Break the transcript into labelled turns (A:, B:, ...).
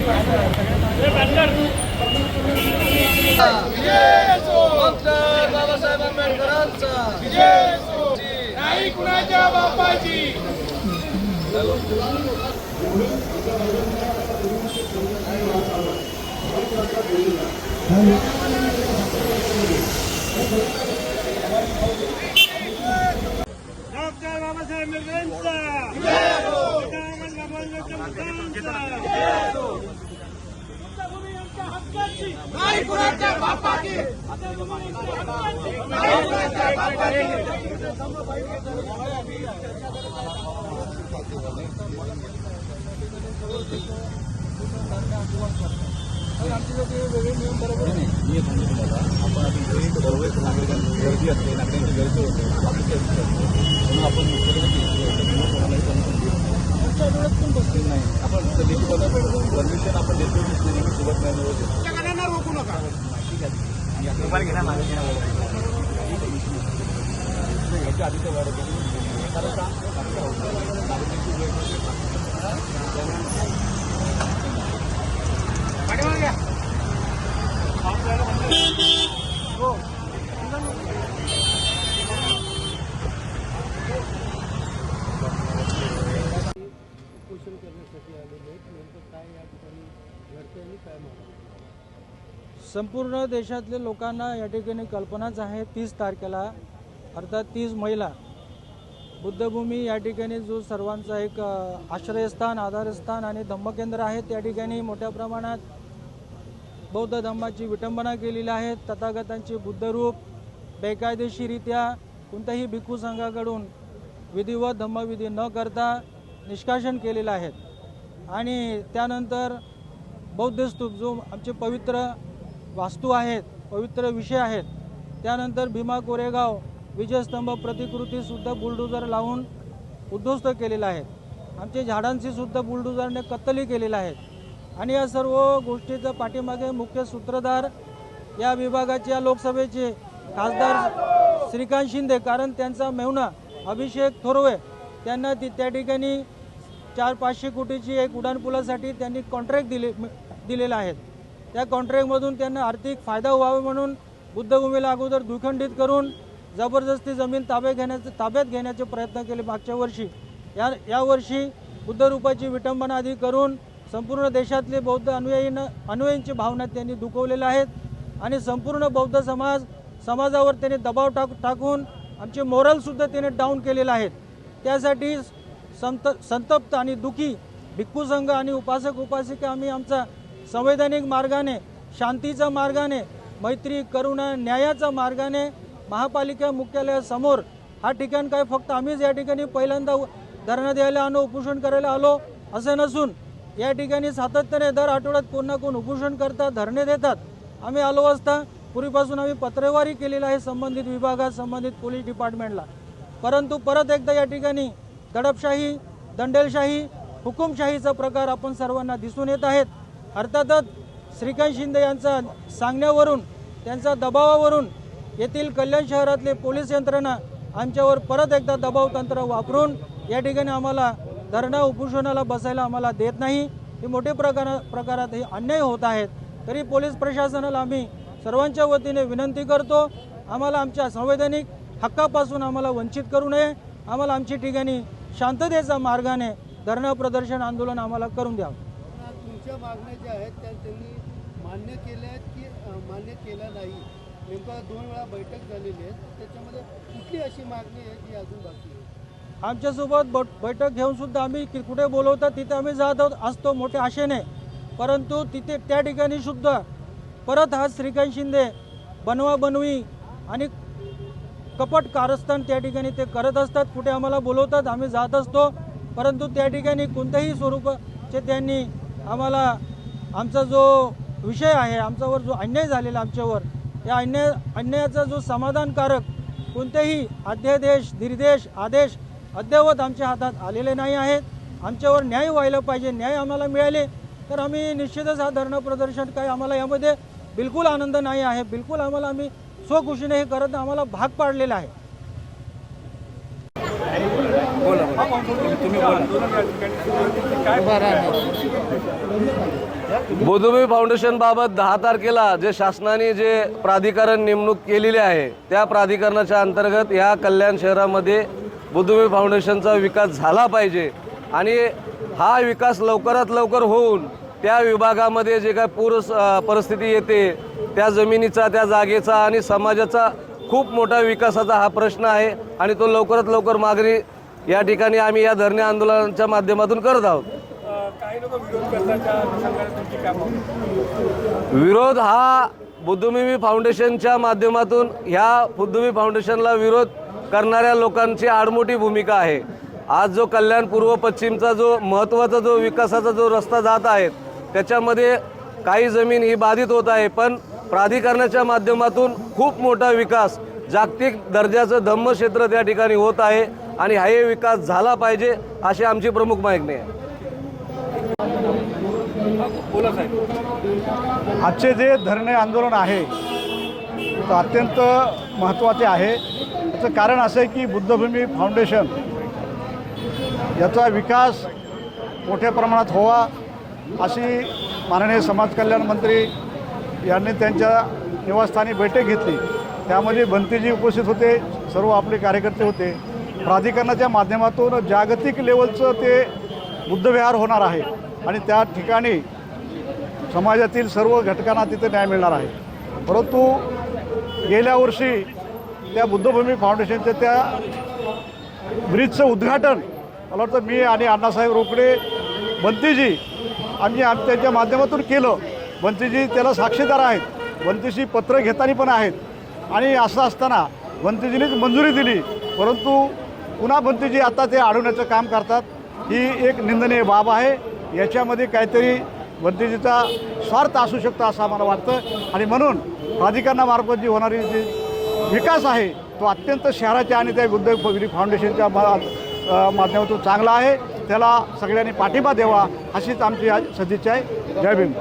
A: Doctor Babasaheb आंबेडकरांचा नाही कुणाच्या बापाची। डॉक्टर बाबासाहेब आंबेडकरांचा नाही कुणाच्या बापाची।
B: वेगळे नियम बरोबर नाही मी सांगतो तुम्हाला आपण आता इथे बरोबर नागरिकांची गर्दी असते नागरिकांची गर्दी होते म्हणून आपण कोणालाही पण बसतील नाही आपण परमिशन आपण देतो सोबत नाही
A: रोखू नका
B: ठीक आहे मोबाईल घेणार मागे याच्या आधीच्या वाढत नागरिकांची
C: उपोषण करण्यासाठी आलेले आहेत, नेमकं काय या ठिकाणी घडते आणि काय म्हणतात? संपूर्ण देशातल्या लोकांना या ठिकाणी कल्पनाच आहे 30 तारखेला अर्थात 30 महिला बुद्धभूमी या ठिकाणी जो सर्वांचा एक आश्रयस्थान आधारस्थान आणि धम्मकेंद्र आहे त्या ठिकाणी मोठ्या प्रमाणात बौद्ध धम्माची विटंबना केलेली आहे। तथागतांचे बुद्धरूप बेकायदेशीरित्या कोणत्याही भिक्खू संघाकडून विधिवत धम्मविधी न करता निष्कासन केलेले आहेत आणि त्यानंतर बौद्ध स्तूप जो आमचे पवित्र वास्तू आहेत पवित्र विषय आहेत त्यानंतर भीमा कोरेगाव विजयस्तंभ प्रतिकृतीसुद्धा बुलडोजर लावून उद्ध्वस्त केलेल्या आहेत। आमचे झाडांची सुद्धा बुलडोजरने कत्तली केलेल्या आहेत आणि या सर्व गोष्टीचा पाठीमागे मुख्य सूत्रधार या विभागाच्या लोकसभेचे खासदार श्रीकांत शिंदे कारण त्यांचा मेहुणा अभिषेक थोरवे त्यांना त्या ठिकाणी 400-500 कोटीची एक उड्डाणपुलासाठी त्यांनी कॉन्ट्रॅक्ट दिलेला आहे। त्या कॉन्ट्रॅक्टमधून त्यांना आर्थिक फायदा व्हावा म्हणून बुद्धभूमीला अगोदर दुखंडित करून जबरदस्ती जमीन ताब्यात घेण्याचे प्रयत्न केले मागच्या वर्षी। या वर्षी बुद्धरूपाची विटंबना आधी करून संपूर्ण देशातले बौद्ध अनुयायींची भावना त्यांनी दुखवलेल्या आहेत आणि संपूर्ण बौद्ध समाजावर त्यांनी दबाव टाकून आमचे मोरलसुद्धा त्यांनी डाऊन केलेले आहेत। त्यासाठी संतप्त आणि दुखी भिक्खू संघ आणि उपासक उपासिका आम्ही आमचा संवैधानिक मार्गाने शांतीच्या मार्गाने मैत्री करुणा न्यायाच्या मार्गाने महापालिका मुख्यालयासमोर हा ठिकाण काय फक्त आम्हीच या ठिकाणी पहिल्यांदा धरणा द्यायला आलो उपोषण करायला आलो असं नसून या ठिकाणी सातत्याने दर आठवड्यात कोण ना कोण उपोषण करतात धरणे देतात। आम्ही आलो असता पूर्वीपासून आम्ही पत्रवारी केलेली आहे संबंधित विभागात संबंधित पोलीस डिपार्टमेंटला परंतु परत एकदा या ठिकाणी दडपशाही दंडेलशाही हुकुमशाहीचा प्रकार आपण सर्वांना दिसून येत आहेत। अर्थातच श्रीकांत शिंदे यांचा सांगण्यावरून त्यांचा दबावावरून येथील कल्याण शहरातले पोलीस यंत्रणा आमच्यावर परत एकदा दबाव तंत्र वापरून या ठिकाणी आम्हाला धरणा उपोषणाला बसायला आम्हाला देत नाही। हे मोठे प्रकारात हे अन्याय होत आहेत। तरी पोलीस प्रशासनाला आम्ही सर्वांच्या वतीने विनंती करतो आम्हाला आमच्या संवैधानिक हक्कापासून आम्हाला वंचित करू नये। आम्हाला आमची ठिकाणी शांततेच्या मार्गाने धरणा प्रदर्शन आंदोलन आम्हाला करून द्यावं। तुमच्या मागण्या ज्या आहेत त्या त्यांनी मान्य केल्या आहेत की मान्य केल्या नाही? नेमका 2 वेळा बैठक झालेली आहे त्याच्यामध्ये कुठली अशी मागणी आहे जी अजून बाकी आहे?
A: आमच्यासोबत बैठक घेऊन सुद्धा आम्ही कुठे बोलवतात तिथे आम्ही जात असतो मोठ्या आशेने परंतु तिथे त्या ठिकाणी सुद्धा परत हा श्रीकांत शिंदे बनवाबनवी आणि कपट कारस्थान त्या ठिकाणी ते करत असतात। कुठे आम्हाला बोलवतात आम्ही जात असतो परंतु त्या ठिकाणी कोणत्याही स्वरूपाचे त्यांनी आम्हाला आमचा जो विषय आहे आमच्यावर जो अन्याय झालेला आमच्यावर या अन्यायाचा जो समाधानकारक कोणतेही अध्यादेश निर्देश आदेश अद्यावत आमच्या हातात आलेले नाही आहेत। आमच्यावर न्याय व्हायला पाहिजे न्याय आम्हाला मिळाले तर आम्ही निश्चितच हा धरणं प्रदर्शन काय आम्हाला यामध्ये बिलकुल आनंद नाही आहे। बिलकुल आम्हाला आम्ही स्वखुशीने हे करत आम्हाला भाग पाडलेला आहे।
B: तुम्ही बोला.
D: बुद्धभूमी फाउंडेशन बाबत 10 तारखेला जे शासनाने जे प्राधिकरण नेमणूक केलेली आहे त्या प्राधिकरणाच्या अंतर्गत या कल्याण शहरामध्ये बुद्धभूमी फाउंडेशनचा विकास झाला पाहिजे आणि हा विकास लवकरात लवकर होऊन त्या विभागामध्ये जे काय परिस्थिती येते त्या जमिनीचा त्या जागेचा आणि समाजाचा खूप मोठा विकासाचा हा प्रश्न आहे आणि तो लवकरात लवकर मागणी या ठिकाणी आम्ही या धरणे आंदोलनाच्या माध्यमातून करत आहोत.
B: काही लोक विरोध करतात तुमची काय भावना?
D: विरोध हा बुद्धभूमी फाउंडेशनच्या माध्यमातून ह्या बुद्धभूमी फाउंडेशनला विरोध करणाऱ्या लोकांची आडमोठी भूमिका आहे. आज जो कल्याण पूर्व पश्चिमचा जो महत्त्वाचा जो विकासाचा जो रस्ता जात आहे त्याच्यामध्ये काही जमीन ही बाधित होत आहे, पण प्राधिकरणाच्या माध्यमातून खूप मोठा विकास जागतिक दर्जाचं धम्मक्षेत्र त्या ठिकाणी होत आहे आणि हा विकास झाला पाहिजे अशी आमची प्रमुख मागणी आहे.
B: बोला साहेब.
E: आजचे जे धरणे आंदोलन आहे ते अत्यंत महत्त्वाचे आहे. याचं कारण असं आहे की बुद्धभूमी फाउंडेशन याचा विकास मोठ्या प्रमाणात व्हावा अशी माननीय समाज कल्याण मंत्री यांनी त्यांच्या निवासस्थानी बैठक घेतली. त्यामध्ये बंतीजी उपस्थित होते, सर्व आपले कार्यकर्ते होते. प्राधिकरणाच्या माध्यमातून जागतिक लेवलचं ते बुद्धविहार होणार आहे आणि त्या ठिकाणी समाजातील सर्व घटकांना तिथे न्याय मिळणार आहे. परंतु गेल्या वर्षी त्या बुद्धभूमी फाउंडेशनच्या त्या ब्रिजचं उद्घाटन मला वाटतं मी आणि अण्णासाहेब रोकडे बंतीजी आम्ही त्यांच्या माध्यमातून केलं. बंतीजी त्याला साक्षीदार आहेत, बंतीजी पत्र घेताना पण आहेत आणि असं असताना बंतीजीनेच मंजुरी दिली. परंतु पुन्हा बंतीजी आता ते अडवण्याचं काम करतात. ही एक निंदनीय बाब आहे. याच्यामध्ये काहीतरी बंतीजीचा स्वार्थ असू शकतो असं आम्हाला वाटतं आणि म्हणून प्राधिकरणामार्फत जी होणारी जी विकास आहे तो अत्यंत शहराच्या आणि त्या बुद्धभूमी फाउंडेशनच्या माध्यमातून चांगला आहे. त्याला सगळ्यांनी पाठिंबा द्यावा अशीच आमची आज सदिच्छा आहे. जय भीम.